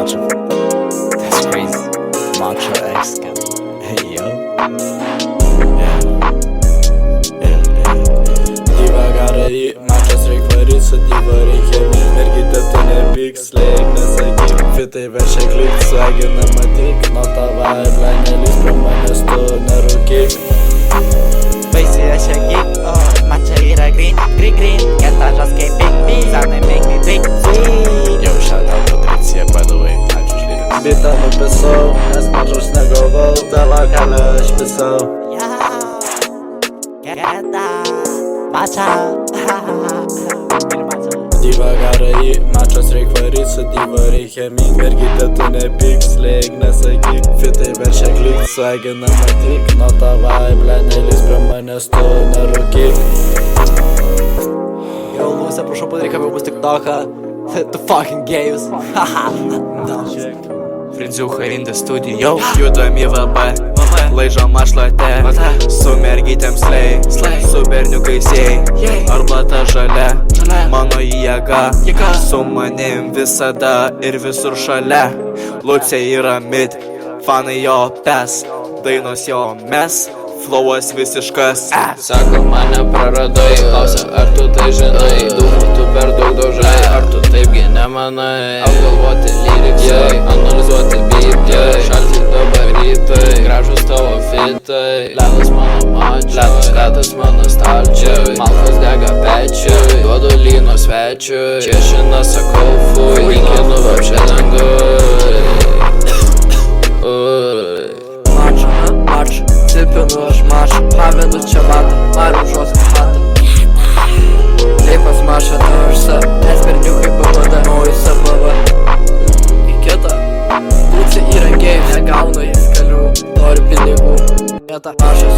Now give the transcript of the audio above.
Macho. That's crazy. Macho X. Hey yo. Devagar į mačas reik varyt, su diva reikia myt. Mergite tu nepyk, slėk, nesakyk. Fitai veršia klik, svagina matyk. Nuo tavo eblė nelys prie manęs, tu nerūkyk. Baisiai aš geek, man čia yra green, ketažas kaip big B, zanai make me big Z. Yo, shout out Patricija, by the way. Ačiū už lyrics. Bitą nupisau, nes mažus negalvau, tavo kelią aš pisau. Geta, mača. Devagar į mačas reik varyt, su diva reikia myt. Mergite tu nepyk, slėk, nesakyk. Fitai veršia klik, svagina matyk. Nuo tavo eblė nelys prie manęs, tu nerūkyk. Yo, Lūsė, prašau padaryk, kaip jau bus TikToką. The fucking gays. Fridziucha in the studio, judam į VB, laižom ašlatę, su mergytėm slei, su berniukais jei, arba ta žalia, mano jėga, su manim visada ir visur šalia. Lucė yra mid, fanai jo pes, dainos jo mes, flowas visiškas. Sako mane praradai, klausia ar tu tai žinai, dūmų tu per daug daužai, ar tu taipgi nemanai, apgalvoti lyriksai, analizuoti beatai, šalti dabar rytai, gražus tavo fitai, ledas mano mačiui, ledas mano stalčiui, malkos dega pečiui, duodu lyno svečiui, češina sakau fui, rinkinu vapšė dangui. Mač, cipinu aš mač, pavedu čia vatą, mariu žos hatą. Leipas maša tarsa, nes berniukai pavada, nauju sabava. Į kitą, Lūsė yra gėjus, negauna jis kalių, nori pinigų. Vieta mašas